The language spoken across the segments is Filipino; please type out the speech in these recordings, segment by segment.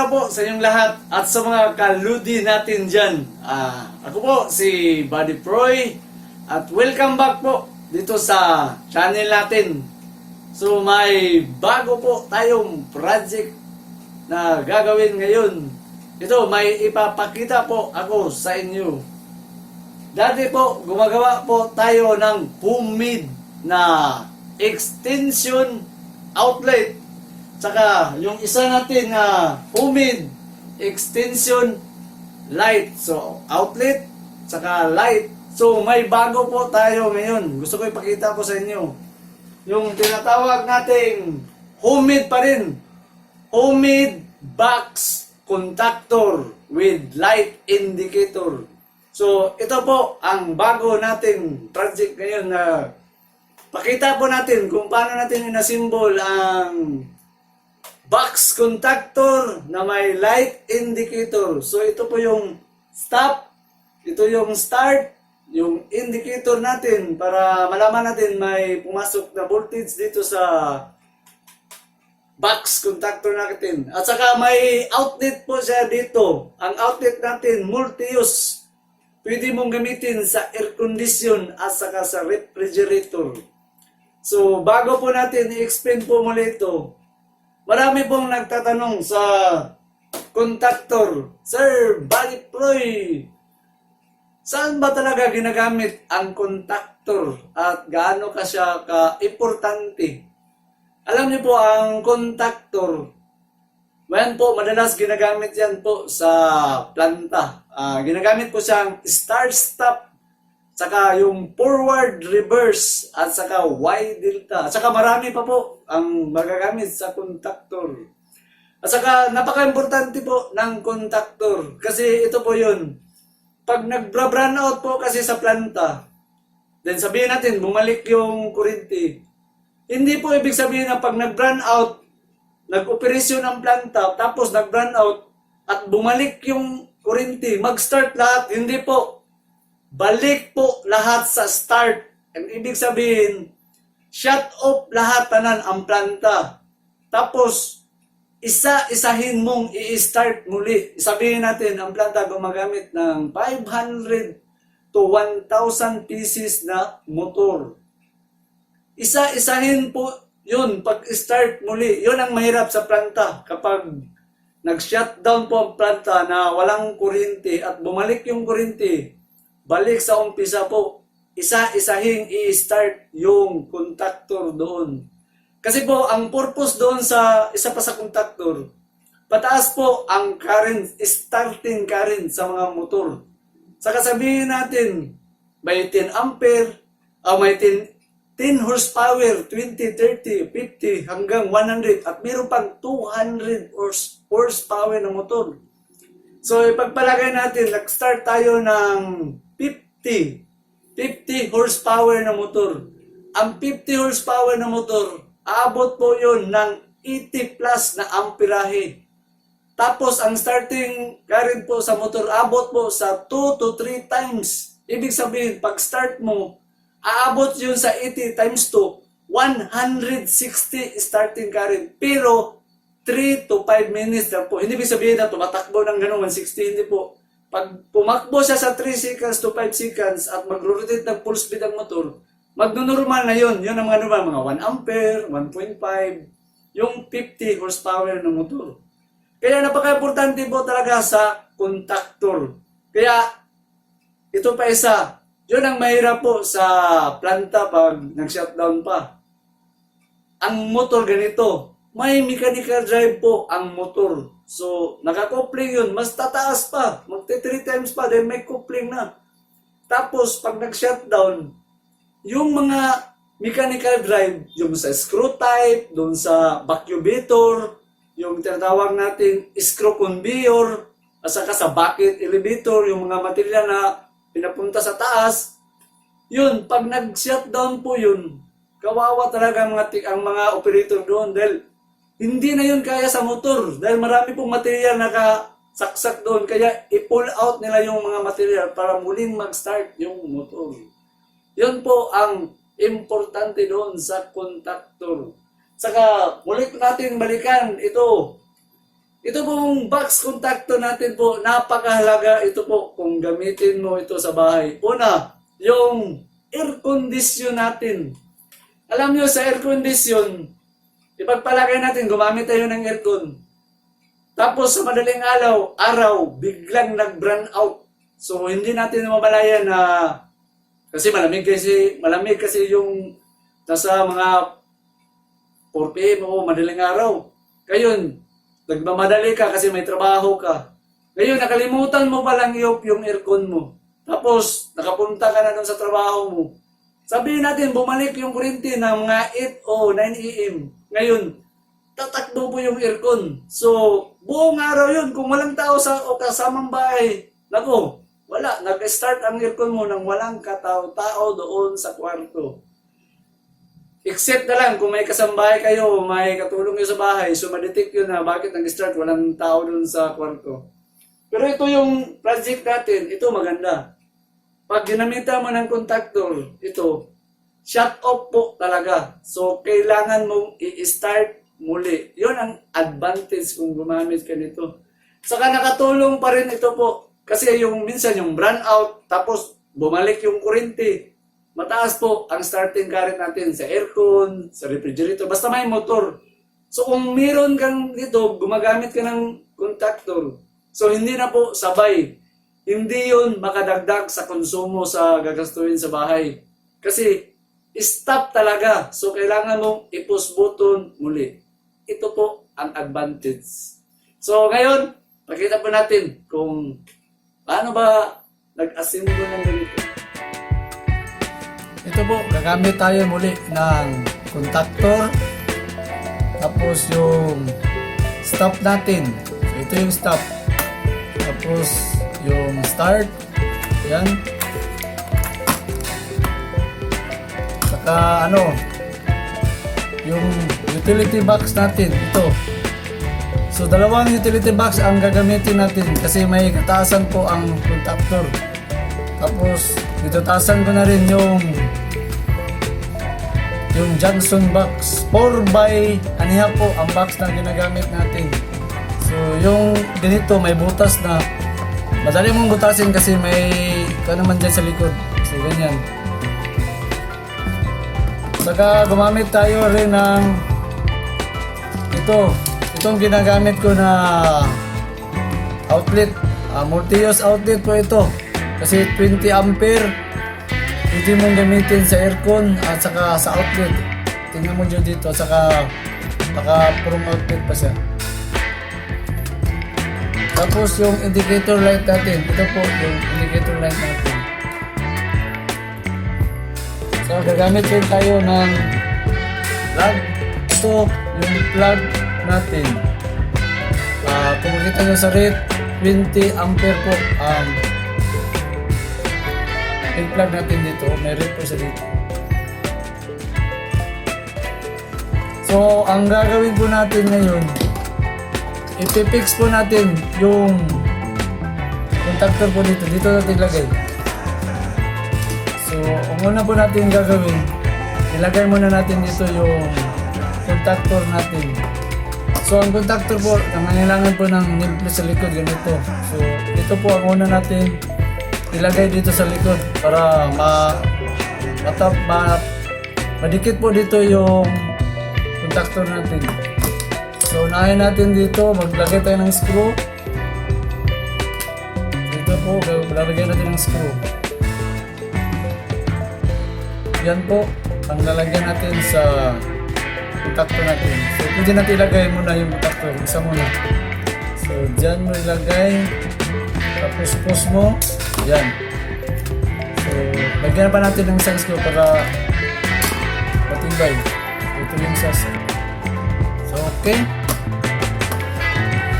umaga po sa inyong lahat at sa mga kaludi natin dyan. Ako po si Buddy Proy at welcome back po dito sa channel natin. So may bago po tayong project na gagawin ngayon. Ito, may ipapakita po ako sa inyo. Dati po, gumagawa po tayo ng homemade na extension outlet. Tsaka yung isa natin na homemade extension light. So outlet, tsaka light. So may bago po tayo ngayon. Gusto ko ipakita po sa inyo. Yung tinatawag nating homemade pa rin. Homemade box contactor with light indicator. So ito po ang bago nating project ngayon na pakita po natin kung paano natin inasimbol ang box contactor na may light indicator. So ito po yung stop, ito yung start, yung indicator natin para malaman natin may pumasok na voltage dito sa box contactor natin. At saka may outlet po siya dito. Ang outlet natin multi-use. Pwede mong gamitin sa air condition at saka sa refrigerator. So bago po natin i-explain po muli ito, marami pong nagtatanong sa contactor, Sir Buddy Proy, saan ba talaga ginagamit ang contactor at gaano ka siya ka-importante? Alam niyo po, ang contactor, ngayon po, madalas ginagamit yan po sa planta. Ginagamit po siyang start-stop, saka yung forward, reverse, at saka Y delta. At saka marami pa po ang magagamit sa contactor. At saka napaka-importante po ng contactor. Kasi ito po yun. Pag nag-run out po kasi sa planta, then sabihin natin, bumalik yung kuryente. Hindi po ibig sabihin na pag nag-run out, nag-operasyon ang planta, tapos nag-run out, at bumalik yung kuryente, mag-start lahat. Hindi po. Balik po lahat sa start. Ang ibig sabihin, shut off lahat tanan ang planta. Tapos, isa-isahin mong i-start muli. Sabihin natin, ang planta gumagamit ng 500 to 1,000 pieces na motor. Isa-isahin po yun pag-start muli. Yun ang mahirap sa planta. Kapag nag-shutdown po ang planta na walang kuryente at bumalik yung kuryente, balik sa umpisa po, isa-isahing i-start yung contactor doon. Kasi po, ang purpose doon sa isa pa sa contactor, pataas po ang current, starting current sa mga motor. Saka sabihin natin, may 10 ampere, may 10 horsepower, 20, 30, 50, hanggang 100, at mayroon pang 200 horsepower na motor. So, ipagpalagay natin, nag-start tayo ng 50 horsepower na motor. Ang 50 horsepower na motor, aabot po yun ng 80 plus na amperahe. Tapos, ang starting current po sa motor, abot po sa 2 to 3 times. Ibig sabihin, pag start mo, aabot yun sa 80 times 2, 160 starting current. Pero, 3 to 5 minutes lang po. Hindi ibig sabihin na tumatakbo ng gano'ng 160, hindi po. Pag pumakbo siya sa 3 seconds to 5 seconds at mag-rotate ng full speed ang motor, magno-normal na yun. Yun ang mga 1 ampere, 1.5, yung 50 horsepower ng motor. Kaya napaka-importante po talaga sa contactor. Kaya, ito pa isa, yun ang mahirap po sa planta pag nag-shutdown pa. Ang motor ganito, may mechanical drive po ang motor. So, naka-coupling yun, mas tataas pa, magti 3 times pa, then may coupling na. Tapos, pag nag-shutdown, yung mga mechanical drive, yung sa screw type, doon sa vacuumator, yung tinatawag natin screw conveyor, at saka sa bucket elevator, yung mga material na pinapunta sa taas, yun, pag nag-shutdown po yun, kawawa talaga ang mga operator doon dahil hindi na yun kaya sa motor dahil marami pong material nakasaksak doon. Kaya i-pull out nila yung mga material para muling mag-start yung motor. Yun po ang importante doon sa contactor. Saka, muli natin balikan ito. Ito pong box contactor natin po, napakahalaga ito po kung gamitin mo ito sa bahay. Una, yung air condition natin. Alam nyo, sa air condition, ipagpalagay natin, gumamit tayo ng aircon. Tapos sa madaling araw, biglang nag-burn out. So hindi natin mamalayan na kasi malamig kasi yung nasa mga 4 PM o madaling araw. Ngayon, nagmamadali ka kasi may trabaho ka. Ngayon, nakalimutan mo palang i-off yung aircon mo. Tapos, nakapunta ka na doon sa trabaho mo. Sabihin natin, bumalik yung kuryente ng mga 8 o 9 AM. Ngayon, tatakbo po yung aircon. So, buong araw yun. Kung walang tao o kasamang bahay, nako, wala. Nag-start ang aircon mo nang walang katao-tao doon sa kwarto. Except na lang kung may kasambahay kayo, may katulong kayo sa bahay, so madetect yun na bakit nag-start, walang tao doon sa kwarto. Pero ito yung project natin, ito maganda. Pag ginamitan mo ng contactor, ito, shut off po talaga. So, kailangan mong i-start muli. Yun ang advantage kung gumamit ka nito. Saka nakatulong pa rin ito po. Kasi yung minsan yung burn out, tapos bumalik yung kuryente. Mataas po ang starting current natin sa aircon, sa refrigerator, basta may motor. So kung meron kang dito, gumagamit ka ng contactor. So hindi na po sabay. Hindi yun makadagdag sa konsumo sa gagastuhin sa bahay. Kasi stop talaga. So kailangan mong i-push button muli. Ito po ang advantage. So ngayon, pakita po natin kung paano ba nag-assemble ng ganito. Ito po, gagamit tayo muli ng contactor. Tapos yung stop natin. So ito yung stop. Tapos yung start. Yan. Saka yung utility box natin. Ito. So dalawang utility box ang gagamitin natin kasi may kataasan po ang contactor. Tapos dito taasan ko na rin yung Johnson box 4x aniha po ang box na ginagamit natin. So yung ganito may butas na madali mong butasin kasi may naman dyan sa likod. So ganyan. Saka gumamit tayo rin ng itong ginagamit ko na outlet, multi-use outlet po ito kasi 20 ampere pwede mong gamitin sa aircon at saka sa outlet. Tingnan mo dyan dito, saka naka-from outlet pa siya. Tapos yung indicator light natin, ito po yung indicator light natin. So gagamit din tayo ng plug. Ito yung plug natin. Kung makita nyo sa rate, 20 ampere po yung plug natin dito. May rate po sa dito. So ang gagawin po natin ngayon, ipipix po natin yung contactor po dito. Dito natin ilagay. So ang una po natin gagawin, ilagay muna natin dito yung contactor natin. So ang contactor po, nangangailangan po ng nail plate sa likod ganito. So ito po ang una natin ilagay dito sa likod para madikit po dito yung contactor natin. So unahin natin dito, maglagay tayo ng screw. Dito po, lalagay natin ng screw. Yan po ang lalagyan natin sa contactor natin. So pwede natin ilagay muna yung contactor, isa muna. So dyan mo ilagay, tapos push mo, yan. So lagyan pa natin ng isang screw para matibay. Ito yung sas. So okay.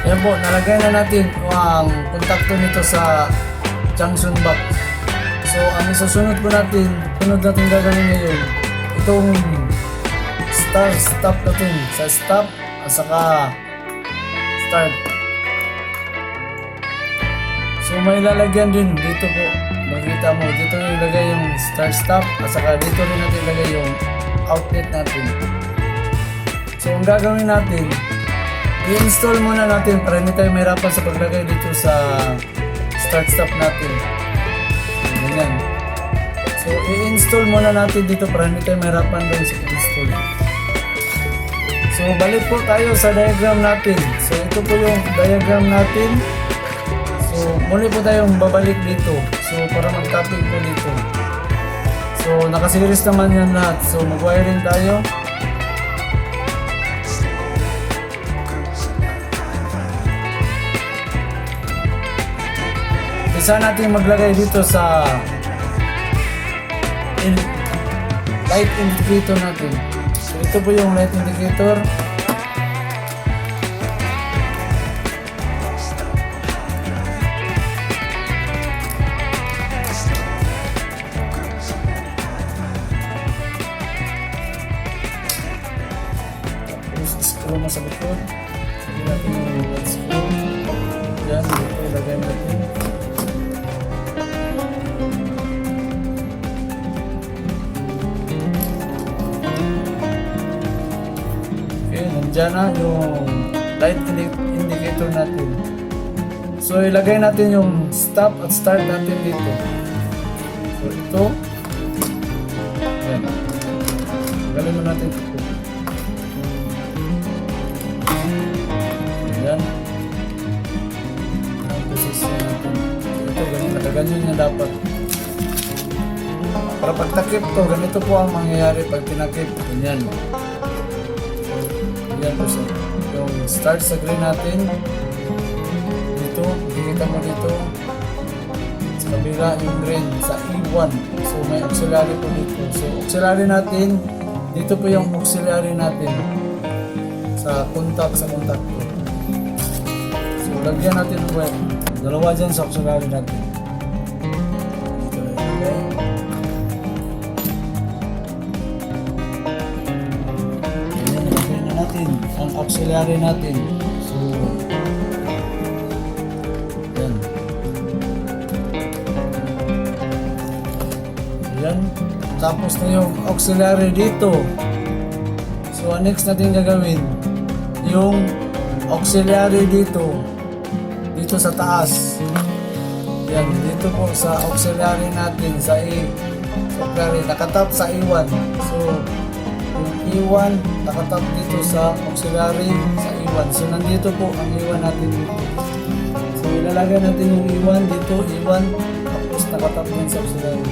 Yan po, nalagay na natin ang contactor nito sa junction box. So ang isusunod po natin, gagawin ngayon, itong stop natin sa stop at saka start. So may lalagyan din dito po, makita mo dito ilagay yung start at saka dito rin natin ilagay yung outlet natin. So ang gagawin natin, i-install muna natin para hindi tayo mahirapan sa paglagay dito sa start-stop natin. Ganyan. So, i-install muna natin dito para hindi tayo mahirapan doon sa install. So, balik po tayo sa diagram natin. So, ito po yung diagram natin. So, muli po tayong babalik dito. So, para mag-topic po dito. So, nakasiris naman yan lahat. So, mag-wiring tayo. Isa natin maglagay dito sa light indicator natin. So, ito po yung light indicator. Screw mo sa likod. Sabi natin yung red screw. Yan, dito ilagay natin. Okay, nandiyan na yung light indicator natin. So, ilagay natin yung stop at start natin dito. So, ito. Yan. Galing mo natin ito. Yan. Ang posisyon natin. Ito, ganyan niya dapat. Para pag takip to, ganito po ang mangyayari pag tinakip. Ganyan. Yan po siya. Yung start sa green natin. Dito, makikita mo dito. Sa kabila yung green, sa E1. So may auxiliary po dito. So auxiliary natin, dito po yung auxiliary natin. Sa contact, sa contact po. So lagyan natin ng wire. Dalawa dyan sa auxiliary natin. Dito na ilagay. Ayan, ilagay na natin ang auxiliary natin. So yan. Ayan. Tapos na yung auxiliary dito. So ang next natin gagawin, yung auxiliary dito sa taas. Yan, dito po sa auxiliary natin sa auxiliary, nakatap sa E1. So yung E1 nakatap dito sa auxiliary sa E1. So nandito po ang E1 natin dito. So ilalagay natin yung E1 dito, E1, tapos nakatap din sa auxiliary.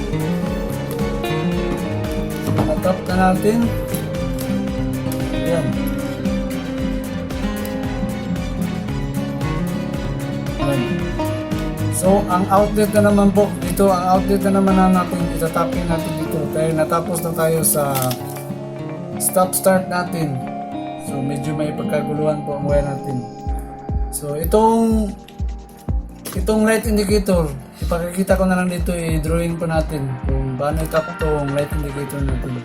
So nakatap na natin. Yan. So, ang outlet na naman po, dito, ang outlet na naman natin, itatapin natin dito. Dahil natapos na tayo sa stop-start natin. So, medyo may pagkaguluhan po ang wire natin. So, itong light indicator, ipakikita ko na lang dito, i-drawing po natin kung paano itap itong light indicator natin.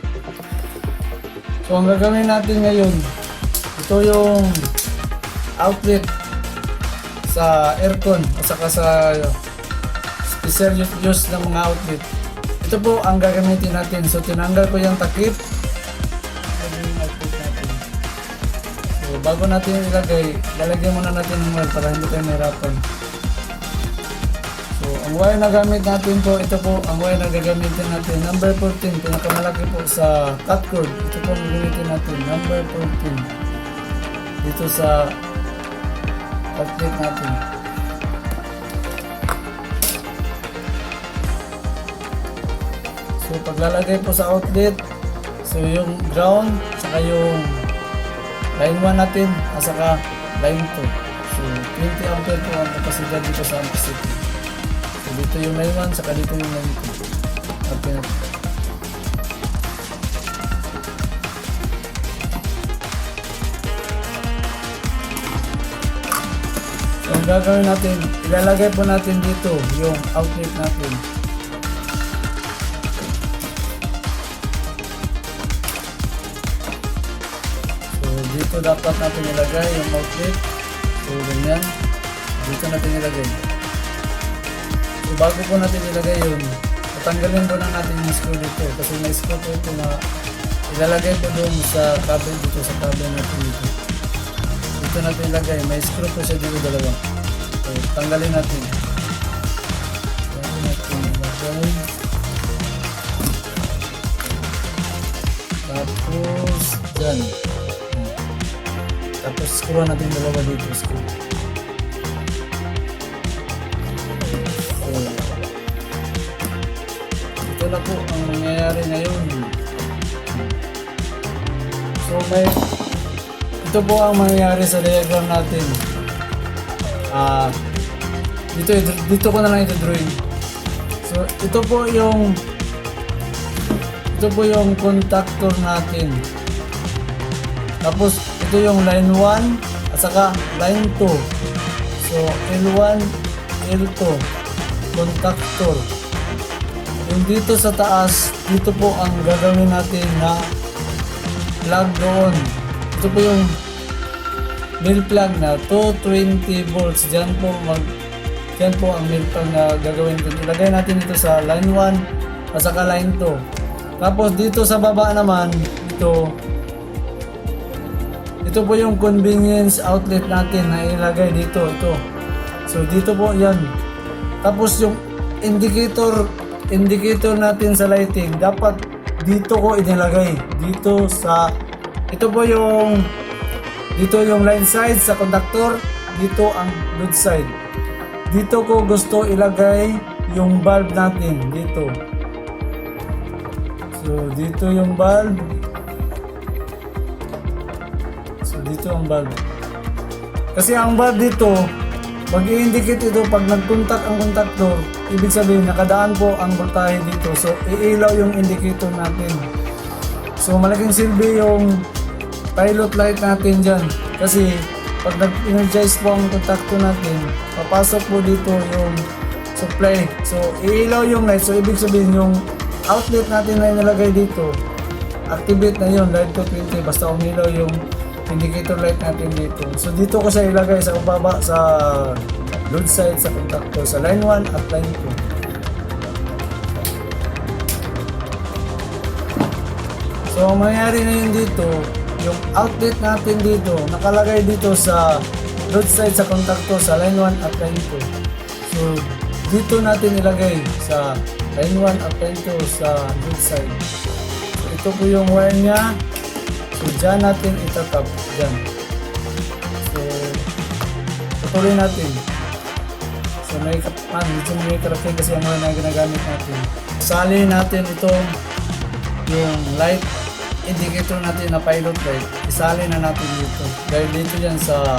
So, ang gagawin natin ngayon, ito yung outlet sa aircon at saka sa special use ng mga outlet. Ito po ang gagamitin natin. So, tinanggal ko yung takip. So, bago natin ilagay, lalagyan muna natin ng wire para hindi tayo mahirapan. So, ang wire na gamit natin po, ito po ang wire na gagamitin natin. Number 14, pinakamalaki po sa cut cord. Ito po ang gagamitin natin. Number 14. Dito sa outlet natin. So paglalagay po sa outlet, so yung ground, saka yung line 1 natin, at saka line 2. So 20 ampere po ang kapasidad dito sa ampacity. So dito yung line 1, saka dito yung line 2. Okay. Ang gagawin natin, ilalagay po natin dito yung outlet natin. So dito dapat natin ilagay yung outlet. So ganyan, dito natin ilagay. So bago po natin ilagay yun, tatanggalin po na natin yung screw dito kasi may screw po ito na ilalagay po doon sa cable dito sa cable natin dito. dito natin ilagay. May screw po siya dito dalawa. So, tanggalin natin. Tanggalin natin ilagay. Tapos, dyan. Tapos, screw natin dalawa dito. Screw. So, ito na po ang nangyayari ngayon. So, ito po ang mangyayari sa diagram natin. Dito ko na lang ito drawing. So, ito po yung contactor natin. Tapos, ito yung line 1 at saka line 2. So, L1, L2, contactor. Yung dito sa taas, dito po ang gagawin natin na plug doon. Ito po yung mil plug na 220 volts. Diyan po ang mil plug na gagawin ko. Ilagay natin ito sa line 1 at saka line 2. Tapos dito sa baba naman, ito po yung convenience outlet natin na ilagay dito. Ito. So dito po yan. Tapos yung indicator natin sa lighting, dapat dito ko inilagay. Ito yung line side sa conductor, dito ang load side. Dito ko gusto ilagay yung bulb natin, dito. So, dito yung bulb. So, dito ang bulb. Kasi ang bulb dito, mag-i-indicate ito pag nag-contact ang contactor, ibig sabihin nakadaan po ang voltahe dito. So, iilaw yung indicator natin. So, malaking silbi yung pilot light natin dyan. Kasi, pag nag-energize po ang contactor natin, papasok po dito yung supply. So, iilaw yung light. So, ibig sabihin yung outlet natin na inilagay dito, activate na yun, light 220, basta umilaw yung indicator light natin dito. So, dito ko siya ilagay sa baba, sa load side, sa contactor, sa line 1 at line 2. So, ang mangyayari na yun dito, yung outlet natin dito, nakalagay dito sa load side sa contactor, sa line 1 at line 2. So, dito natin ilagay sa line 1 at line 2 sa load side. So, ito po yung wire niya. So, dyan natin itatap. Dyan. So, tutuloy natin. So, may karating kasi ang wire na ginagamit natin. Sali natin itong yung light indicator natin na pilot light. Isali na natin dito. Dahil dito yan sa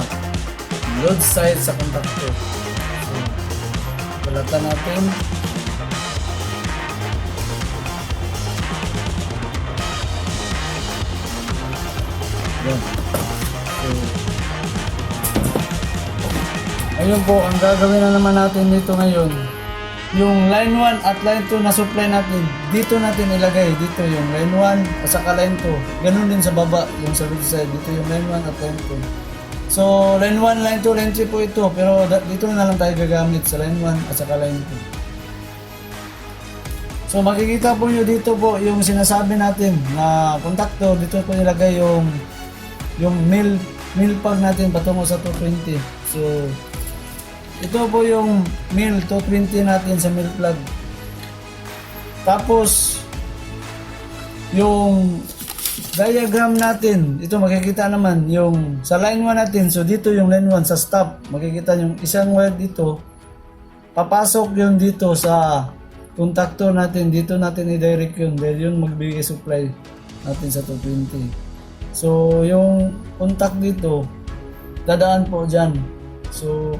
load side sa contactor. So, balatan natin. Yan. So, ayun po, ang gagawin na naman natin dito ngayon, yung line 1 at line 2 na supply natin, dito natin ilagay. Dito yung line 1 at saka line 2. Ganun din sa baba, yung sa load side. Dito yung line 1 at line 2. So, line 1, line 2, line 3 po ito. Pero dito na lang tayo gagamit sa line 1 at saka line 2. So, makikita po nyo dito po yung sinasabi natin na contactor. Dito po nilagay yung mil plug natin patungo sa 220. So, ito po yung mil 220 natin sa mil plug. Tapos, yung diagram natin, ito makikita naman yung sa line 1 natin. So, dito yung line 1 sa stop. Makikita yung isang wire dito. Papasok yung dito sa contactor natin. Dito natin i-direct yun dahil yun magbigay supply natin sa 220. So, yung contact dito, dadaan po dyan. So,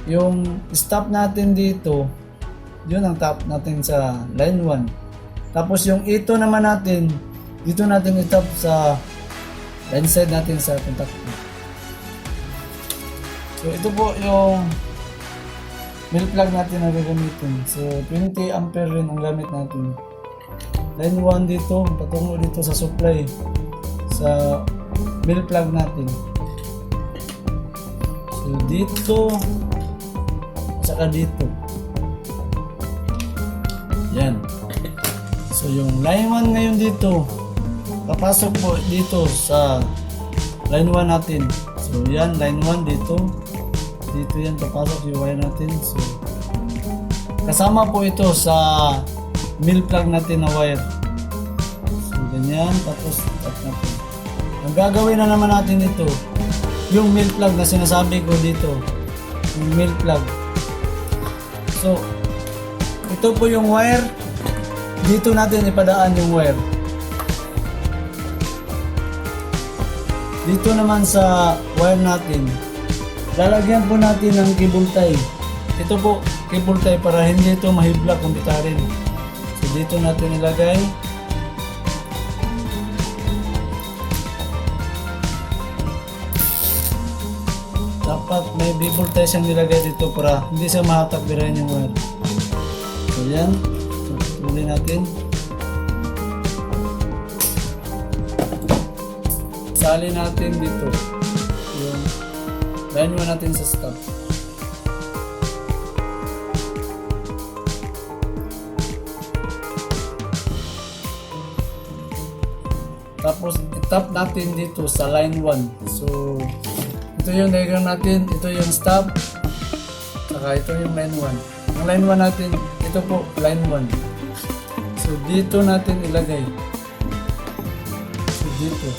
yung stop natin dito, yun ang top natin sa line 1. Tapos yung ito naman natin, dito natin i-top sa line side natin sa contactor. So, ito po yung mil plug natin na gagamitin. So, 20 ampere rin ang gamit natin. Line 1 dito, patungo dito sa supply sa mil plug natin. So, dito saka dito. Yan. So, yung line 1 ngayon dito, papasok po dito sa line 1 natin. So, So yan, line 1 dito. Dito yan papasok yung wire natin. So kasama po ito sa mill plug natin na wire. So ganyan, tapos tap natin. Ang gagawin na naman natin ito, yung mill plug na sinasabi ko dito. Yung mill plug. So ito po yung wire. Dito natin ipadaan yung wire. Dito naman sa wire natin, lalagyan po natin ng cable tie. Ito po, cable tie para hindi ito mahibla kung bitarin. So dito natin ilagay. Dapat may cable tie siyang nilagay dito para hindi siya mahatak birahin yung wire. So yan. Tuloy natin. Sali natin dito yung line 1 natin sa stop. Tapos itap natin dito sa line 1. So ito yung diagram natin, ito yung stop, saka ito yung line 1. Ang line 1 natin, ito po line 1. So dito natin ilagay. So dito.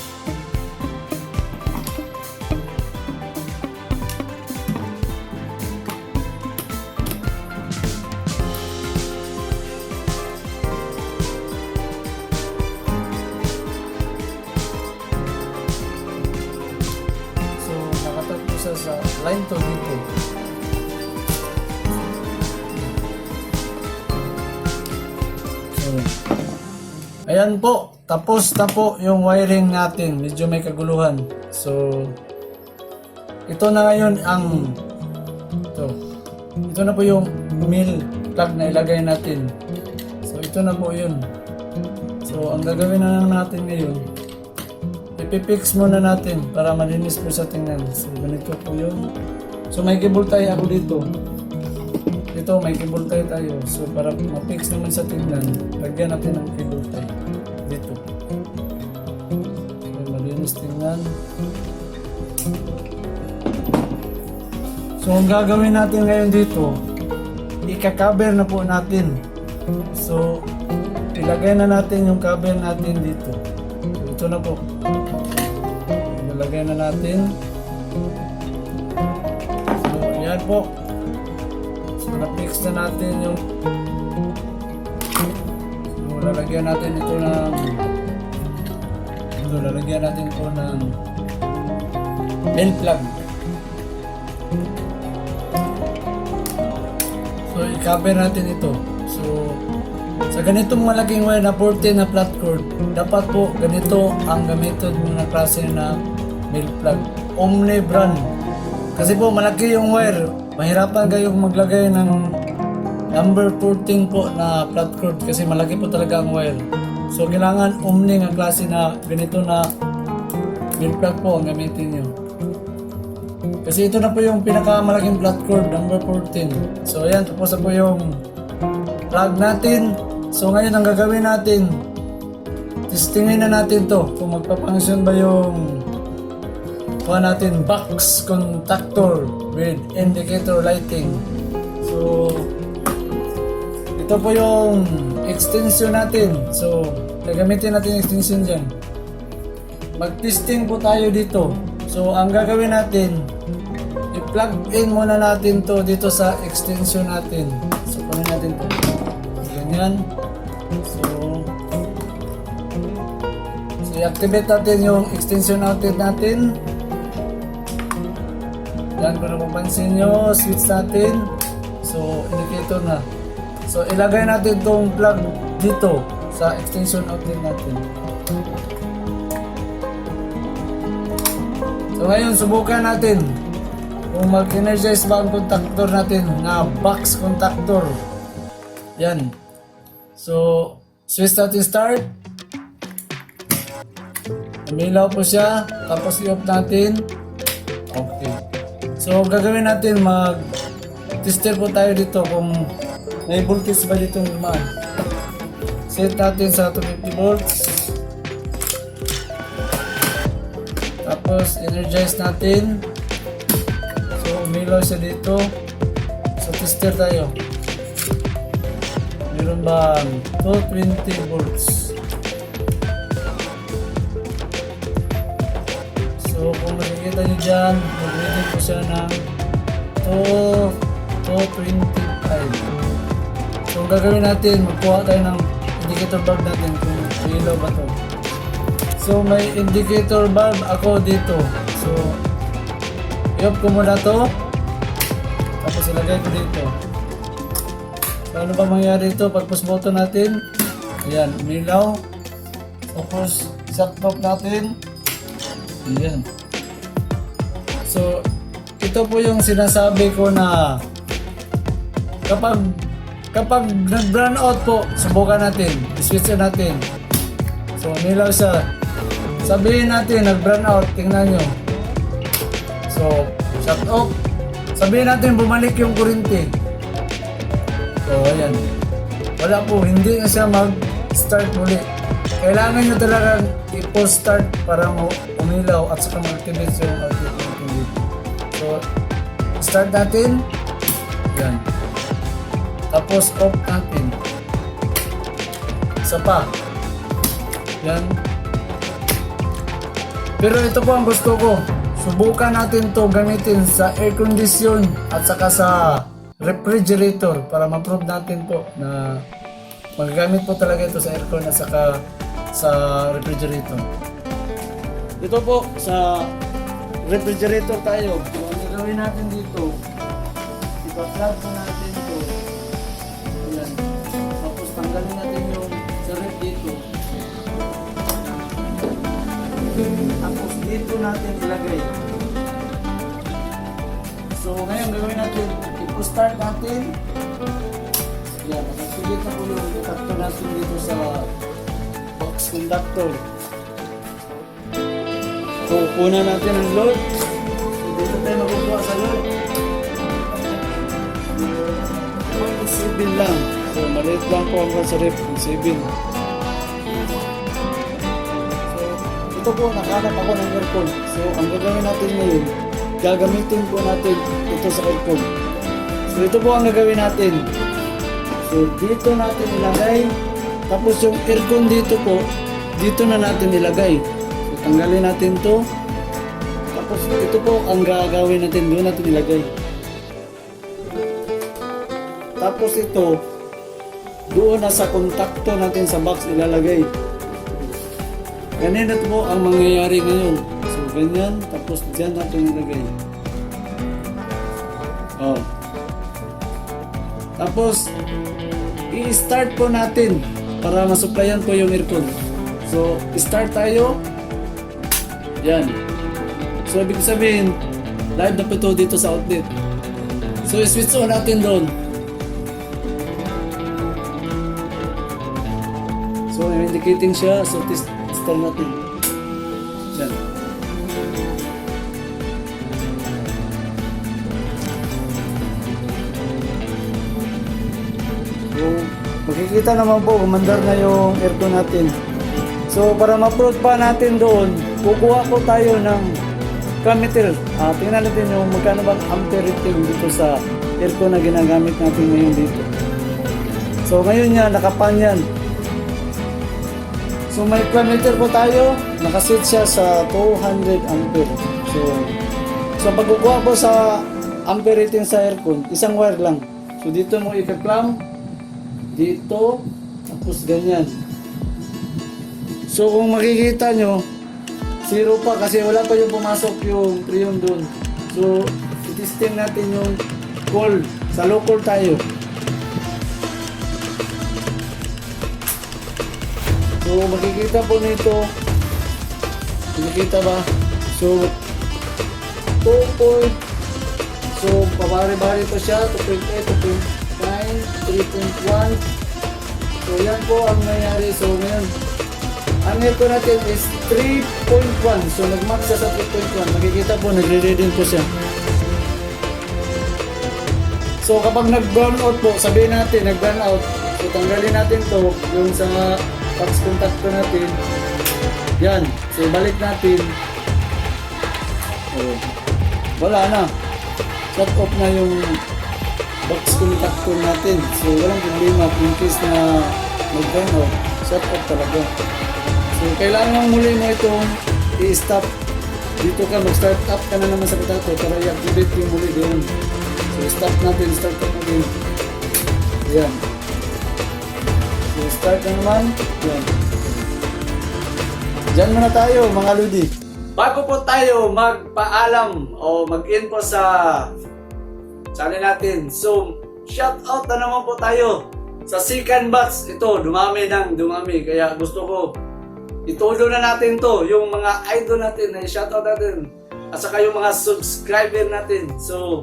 So nakatagpo siya sa line 2 dito. Ayan po, tapos na po yung wiring natin. Medyo may kaguluhan. So, ito na ngayon ang ito na po yung mill plug na ilagay natin. So, ito na po yun. So, ang gagawin na naman natin ngayon, ipipix muna natin para malinis po sa tingnan. So, ganito po yun. So, may cable tie ako dito. Ito, may cable tie tayo. So, para ma-fix naman sa tingnan, lagyan natin ng cable tie dito. So, malinis tingnan. So, ang gagawin natin ngayon dito, ika-cover na po natin. So, ilagay na natin yung cover natin dito. So, ito na po. Ilagay na natin. So, yan po. Na-fix na natin yung lalagyan natin ito ng lalagyan natin ito ng mill plug. So i-cover natin ito. So sa ganitong malaking wire na 14 na flat cord, dapat po ganito ang gamitin mo na klase na mill plug. Omni brand. Kasi po malaki yung wire. Mahirapan kayong maglagay ng number 14 po na flat cord kasi malaki po talaga ang wire. So kailangan omni ang klase na ganito na mill plug po ang gamitin nyo. Kasi ito na po yung pinakamalaking flat cord, number 14. So ayan, tapos na po yung plug natin. So ngayon ang gagawin natin, testingin na natin to kung magpapangsyon ba yung natin box contactor with indicator lighting. So ito po yung extension natin. So gagamitin natin yung extension dyan. Mag-testing po tayo dito. So ang gagawin natin, i-plug in muna natin to dito sa extension natin. So kunin natin to. Ganyan. So i-activate natin yung extension outlet natin. Yan, kung napapansin nyo, switch natin. So, indicator na. So, ilagay natin itong plug dito sa extension outlet natin. So, ngayon, subukan natin kung mag-energize ba ang contactor natin na box contactor. Yan. So, switch natin start. Umilaw po siya. Tapos, i-off natin. Okay. So, gagawin natin, mag-tester po tayo dito kung may voltage ba dito naman. Set natin sa 250 volts. Tapos energize natin. So umilaw siya dito. So tester tayo. Meron ba 220 volts? So kung makikita nyo dyan, mag-reading po siya ng 225. So ang gagawin natin, magkuha tayo ng indicator bulb natin kung ilaw ba to. So may indicator bulb ako dito. So i-off ko muna to. Tapos ilagay ko dito. So ano ba mangyari ito? Pag push button natin, ayan, umilaw. Tapos shut off natin. Ayan. So ito po yung sinasabi ko na kapag nag-brown out po, subukan natin, switch natin. So umilaw siya. Sabihin natin nag-brown out, tingnan nyo. So shut off. Sabihin natin bumalik yung kuryente. So ayan. Wala po, hindi na siya mag-start muli. Kailangan nyo talaga i-push start para umilaw at saka mag-activate yung outlet natin dito. So start natin. Yan. Tapos off natin. Isa pa. Yan. Pero ito po ang gusto ko. Subukan natin to gamitin sa air condition at saka sa refrigerator para ma-prove natin po na magagamit po talaga ito sa aircon at saka sa refrigerator. Ito po sa refrigerator tayo. So, ang gagawin natin dito, ipa-plug po natin ito. Ayan. Tapos tanggalin natin yung sa ref dito. Tapos dito natin ilagay. So ngayon gagawin natin, ipo-start natin. Yan, nakasulit na po yung conductor natin dito sa box conductor. So una natin ang load. So dito tayo magkukuha sa load. 7 lang. So maliit lang po ang sa ref, 7. Ito po, nakahanap ako ng aircon. So, ang gagawin natin ngayon, gagamitin po natin ito sa aircon. So, ito po ang gagawin natin. So, dito natin ilagay. Tapos yung aircon dito po, dito na natin ilagay. So, tanggalin natin to. Tapos, ito po ang gagawin natin. Doon natin ilagay. Tapos ito, doon na sa kontakto natin sa box ilalagay. Ganito po ang mangyayari ngayon. So, ganyan. Tapos, dyan natin nilagay. Oh. Tapos, i-start po natin para masuplayan po yung aircon. So, start tayo. Yan. So, ibig sabihin, live na po ito dito sa outlet. So, i-switch on natin doon. So, indicating siya. So, start natin. Yan. So, makikita naman po, umandar na yung aircon natin. So, para ma-prove pa natin doon, kukuha po tayo ng meter. Tingnan natin yung magkano bang ampere rating dito sa aircon na ginagamit natin ngayon dito. So, ngayon yan, nakapan yan. So may meter po tayo, nakaset siya sa 200 ampere. So pagkukuha po sa ampere rating sa aircon, isang wire lang. So dito mo i-clamp, dito, tapos ganyan. So kung makikita nyo, zero pa kasi wala pa yung pumasok yung preyon doon. So i-testing natin yung cold, sa low cold tayo. So makikita po nito, makikita ba? So 2 so pabari-bari pa siya, 2.8, 2.9, 3.1. So yan po ang nangyari. So ngayon, ang aircon natin is 3.1. So nag-max siya sa 3.1. Makikita po, nagre-reading po siya. So kapag nag-brown out po, sabihin natin nag-brown out. So tanggalin natin to, yung sa box contactor natin. Yan. So balik natin. So, wala na. Shut off na yung box contactor natin. So, walang problema in case na mag-turn off. Shut off talaga. So, kailangan muli mo itong i-stop. Dito ka, mag-start up ka na naman sa contactor para i-activate yung muli doon. So, stop natin, start up natin. Ayan. So, start na naman. Ayan. Diyan muna tayo, mga Lodi. Bago po tayo magpaalam o mag-info sa channel natin. So, shout out na naman po tayo sa second batch. Ito, dumami ng dumami. Kaya gusto ko itulo na natin to, yung mga idol natin na shout out natin. At saka yung mga subscriber natin. So,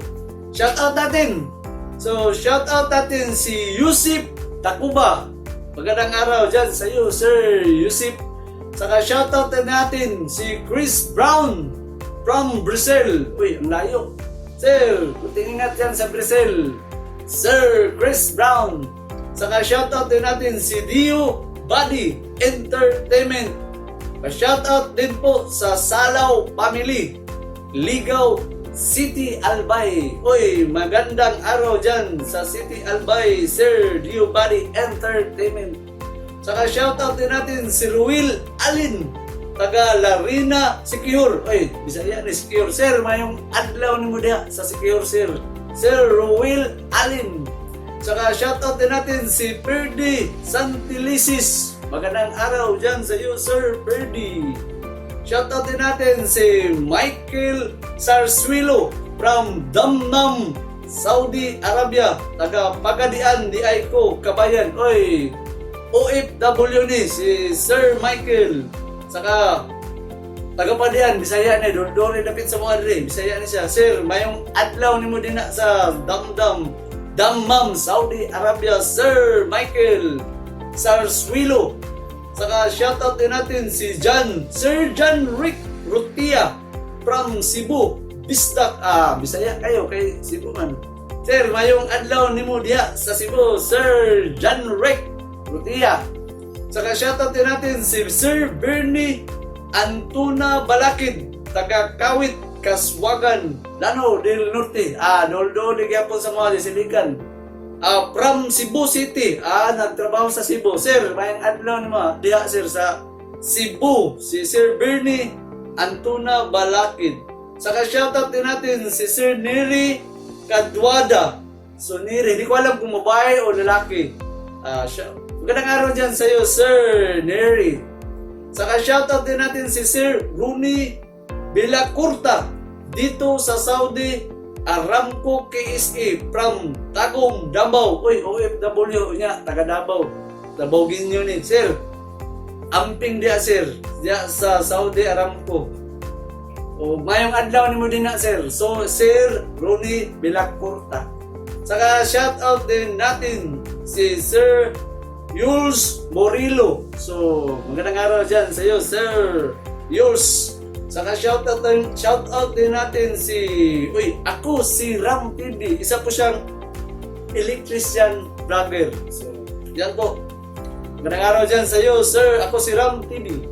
shout out natin. So, shout out natin si Yusip Takuba. Magandang araw dyan sa iyo, Sir Yusip. Saka shout out natin si Chris Brown from Brazil. Uy, ang layo. Sir, puting ingat yan sa Brazil. Sir Chris Brown. Saka shoutout din natin si Dio Body Entertainment. Pa-shoutout din po sa Salaw Family, Ligaw City Albay. Uy, magandang araw dyan sa City Albay, Sir Dio Body Entertainment. Saka shoutout din natin si Ruel Alin, taga Larina Secure. Uy, Bisaya ni Secure. Sir, mayong adlaw ni mo diha sa Secure, Sir. Sir Ruel Alin. Saka shoutout din natin si Perdi Santilisis. Magandang araw dyan sa iyo, Sir Perdi. Shoutout din natin si Michael Sarswilo from Damnam, Saudi Arabia. Taga Pagadian di Aiko, Kabayan. Oy, OFW ni si Sir Michael. Saka taga Pagadian, Bisaya ni, Dordore dapit sa mga diri. Bisaya ni siya. Sir, mayong adlaw ni mo din na sa Dammam, Saudi Arabia, Sir Michael Sarswilo. Saka shoutout din natin si Sir John Rick Rutia from Cebu, Bistak. Bisaya kayo kay Cebu man. Sir, mayong adlaw ni mo diha sa Cebu, Sir John Rick Rutia. Saka shoutout din natin si Sir Bernie Antuna Balakid, taga Kawit, Kaswagan, Lano del Norte. Noldo di gyapon sa mga disilikan. From Cebu City. Nagtrabaho sa Cebu. Sir, mayang adlaw ni mo diha, sir, sa Cebu. Si Sir Bernie Antuna Balakid. Saka shoutout din natin si Sir Neri Kadwada. So Neri, hindi ko alam kung babae o lalaki. Magandang araw dyan sa iyo, Sir Neri. Saka shoutout din natin si Sir Rooney Bilacurta dito sa Saudi Aramco KSA from Tagum, Davao. Uy, OFW niya, taga Davao. Davao ginyo ni. Sir, amping dia, sir. Dia sa Saudi Aramco. O, mayong adlaw ni mo din na, sir. So, Sir Rooney Bilacurta. Saka shoutout din natin si Sir Yules Morillo. So, magandang araw dyan sa iyo, Sir Yules. Saka shoutout din natin si Ram TV. Isa po siyang electrician vlogger. So, yan po. Magandang araw dyan sa iyo, Sir. Ako si Ram TV.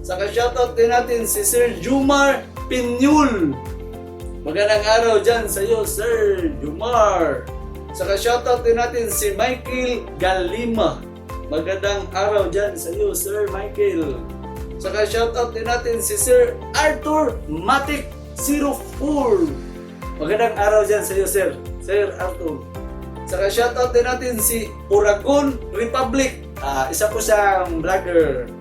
Saka shoutout din natin si Sir Jumar Pinyul. Magandang araw dyan sa iyo, Sir Jumar. Saka shoutout din natin si Michael Galima. Magandang araw dyan sa iyo, Sir Michael. Saka shoutout din natin si Sir Arthur Matic 04. Magandang araw dyan sa iyo, Sir. Sir Arthur. Saka shoutout din natin si Oragon Republic. Isa po siyang vlogger.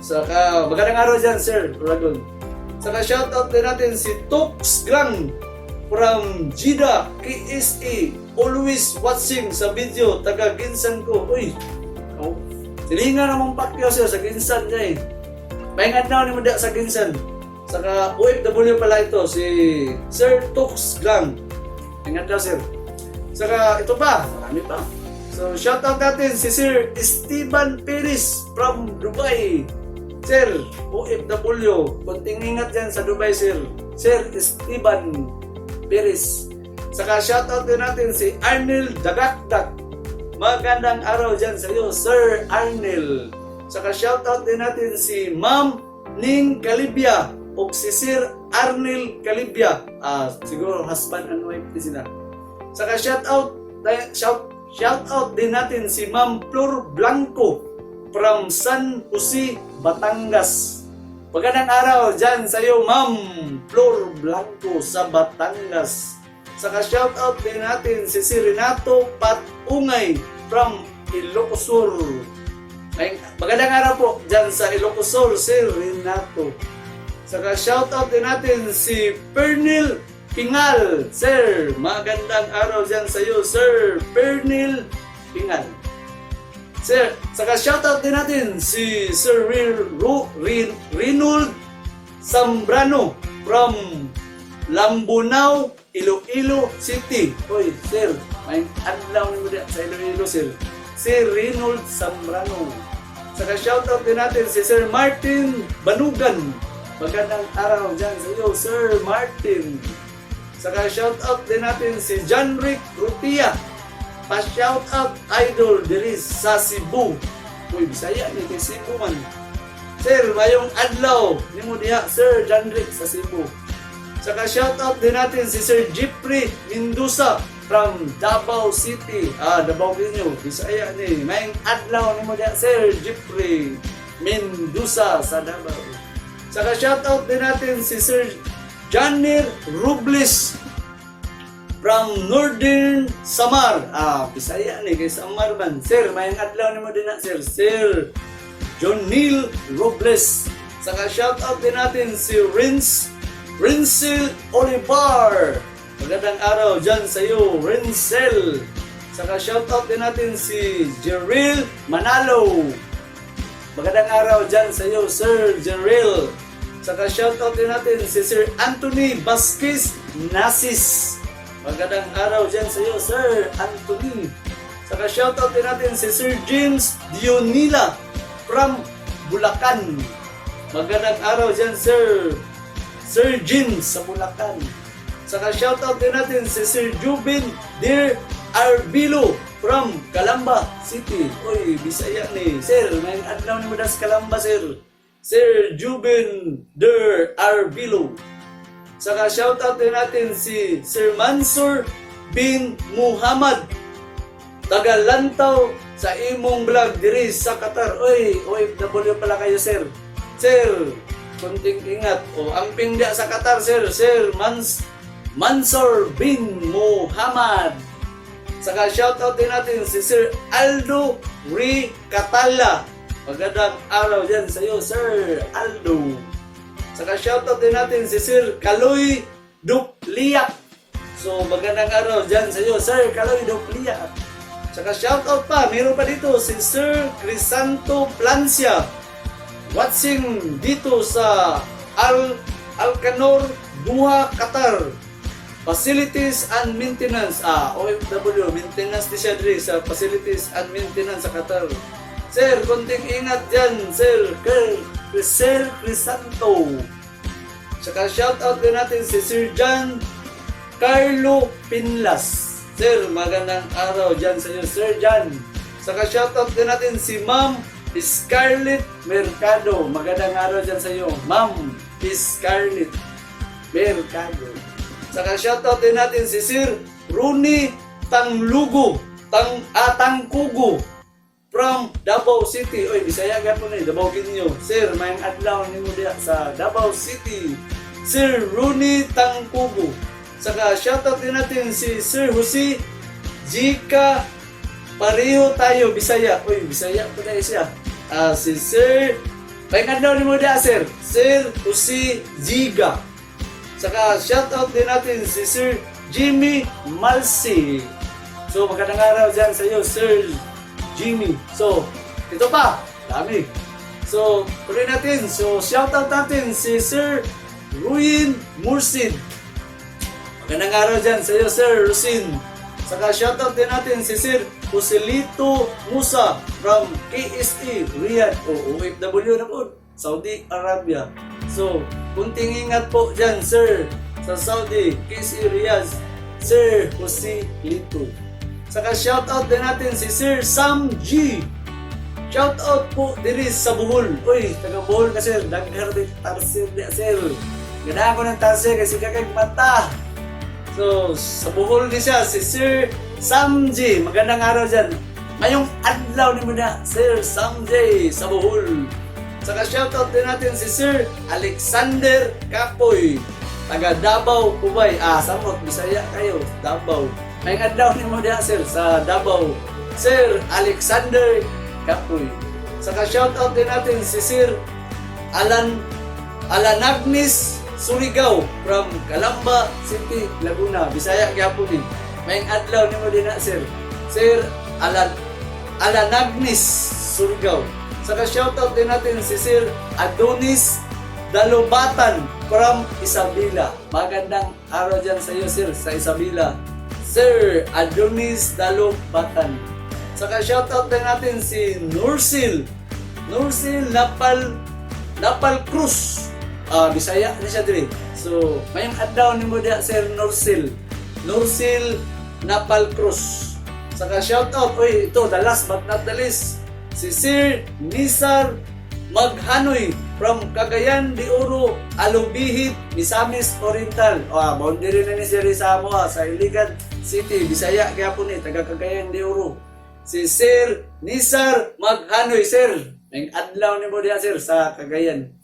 Saka magandang araw dyan, Sir Oragon. Saka shoutout din natin si Tox Gang from Jeddah, KSA. Always watching sa video. Taga Ginsan ko. Uy, silinga namang pakyo, sir, sa Ginsan niya eh. Mayang adlaw ni mo sa Ginsan. Saka OFW pala ito, si Sir Tox Gang. Mayang adlaw, sir. Saka ito pa, marami pa. So shoutout natin si Sir Esteban Perez from Dubai. Sir, OFW, konting ingat dyan sa Dubai, sir. Sir Esteban Perez. Saka shoutout din natin si Arnel Dagakdak. Magandang araw dyan sa iyo, Sir Arnel. Saka shoutout din natin si Ma'am Ning Calibia o si Sir Arnel Calibia. Siguro husband and wife din sila. Saka shout out din natin si Ma'am Flor Blanco from San Jose, Batangas. Magandang araw dyan sa iyo, Ma'am Flor Blanco sa Batangas. Saka shout out din natin si Renato Patungay from Ilocos Sur. Magandang araw po dyan sa Ilocos Sur, Sir Renato. Saka shout out din natin si Pernil Pingal. Sir, magandang araw dyan sa iyo, Sir Pernil Pingal. Sir, saka shout out din natin si Sir Reynold Zambrano from Lambunao, Iloilo City. Hoy, Sir, may adlaw ni mo sa Iloilo, Sir. Sir Reynold Zambrano. Saka shout out din natin si Sir Martin Banugan. Magandang araw dyan sa iyo, Sir Martin. Saka shout out din natin si John Rick Rutia. Pa-shout out idol diri sa Cebu. Uy, Bisaya ni kay Cebu man. Sir, mayong adlaw ni mo diha, Sir John Rick sa Cebu. Saka shout out din natin si Sir Jeffrey Mendoza from Davao City. Davao Vinyo, Bisaya ni. Mayong adlaw ni mo diha, Sir Jeffrey Mendoza sa Davao. Saka shout out din natin si Sir Janir Robles from Northern Samar. Bisaya ni kay Samar man. Sir, mayong adlaw ni mo din na, Sir. Sir Jonil Robles. Saka shout out din natin si Rinsel Olivar. Magandang araw dyan sa iyo, Rinsel. Saka shout out din natin si Jeril Manalo. Magandang araw dyan sa iyo, Sir Jeril. Saka shout out din natin si Sir Anthony Vasquez Nasis. Magandang araw dyan sa iyo, Sir Anthony. Saka shout out din natin si Sir James Dionila from Bulacan. Magandang araw dyan, Sir James sa Bulacan. Saka shout out din natin si Sir Jubin Dear Arbilo from Calamba City. Oy, Bisaya ni. Sir, may adlaw ni mo das Calamba, Sir. Sir Jubin Dear Arbilo. Saka shout out din natin si Sir Mansur bin Muhammad, taga Lantaw sa imong vlog diri sa Qatar. Oy, OFW pala kayo, Sir. Sir, kunting ingat. Amping dia sa Qatar, Sir. Sir Mansur bin Muhammad. Saka shoutout din natin si Sir Aldo Ricatala. Magandang araw dyan sa iyo, Sir Aldo. Saka shoutout din natin si Sir Kaloy Dupliak. So magandang araw dyan sa iyo, Sir Kaloy Dupliak. Saka shoutout pa, meron pa dito si Sir Crisanto Plancia. Watching dito sa Alcanor, Doha, Qatar. Facilities and Maintenance. OFW, maintenance di siya diri sa Facilities and Maintenance sa Qatar. Sir, konting ingat dyan, Sir Crisanto. Saka shoutout din natin si Sir John Carlo Pinlas. Sir, magandang araw dyan sa iyo, Sir John. Saka shoutout din natin si Ma'am Scarlett Mercado. Magandang araw dyan sa iyo, Ma'am Scarlett Mercado. Saka shoutout din natin si Sir Rooney Tangkugo from Davao City. Oy, Bisaya gapon ni Davao Ginyo. Sir, mayang adlaw nimo diha sa Davao City. Sir Rooney Tangkugo. Saka shoutout din natin si Sir Jose Jika. Pareho tayo Bisaya. Oy, Bisaya po tayo siya. Si Sir, mayang adlaw nimo diha, Sir. Sir Jose Jiga. Saka shoutout din natin si Sir Jimmy Malsi. So magandang araw dyan sa iyo, Sir Jimmy. So, ito pa, dami. So, tuloy natin. So, shoutout natin si Sir Ruin Mursid. Magandang araw dyan sa iyo, Sir Rusin. Saka shoutout din natin si Sir Joselito Musa from KSE Riyadh o OFW na po, Saudi Arabia. So, kunting ingat po dyan, Sir, sa Saudi, KSE Riyadh, Sir Jose Lito. Saka shoutout din natin si Sir Sam G Shout out po diri sa Bohol. Uy, taga Bohol ka sir, dagher din tarsier di sir. Ganahan ko ng tarsier kasi kakay mata. So, sa Bohol din siya, si Sir Samji. Magandang araw dyan. Ngayong adlaw ni mo na, Sir Samji sa Bohol. Saka shoutout din natin si Sir Alexander Kapoy. Taga Davao, Kubay. Samot, Bisaya kayo, Davao. Ngayong adlaw ni mo na, Sir, sa Davao. Sir Alexander Kapoy. Saka shoutout din natin si Sir Alanagnis Surigao from Calamba City, Laguna. Bisaya gyapon ni. May adlaw nimo din na sir. Sir Alanagnis Surigao. Saka shoutout din natin si Sir Adonis Dalobatan from Isabela. Magandang araw dyan sa iyo sir, sa Isabela. Sir Adonis Dalobatan. Saka shoutout din natin si Nursil Napal Cruz. Bisaya na siya diri. So, ngayong adlaw ni mo dia Sir Nursil Napal Cruz. Saka shoutout, ito, the last but not the least, si Sir Nisar Maghanoy from Cagayan de Oro, Alubihit, Misamis Oriental. Boundary na ni Sir Samoa sa Iligan City, Bisaya kaya po ni, taga Cagayan de Oro. Si Sir Nisar Maghanoy, Sir. Ngayong adlaw ni mo dia Sir sa Cagayan.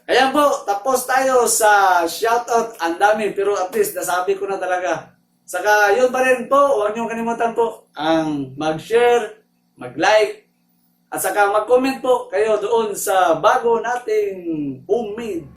Ayan po, tapos tayo sa shoutout. Ang dami, pero at least nasabi ko na talaga. Saka yun pa rin po, huwag niyong kalimutan po ang mag-share, mag-like, at saka mag-comment po kayo doon sa bago nating homemade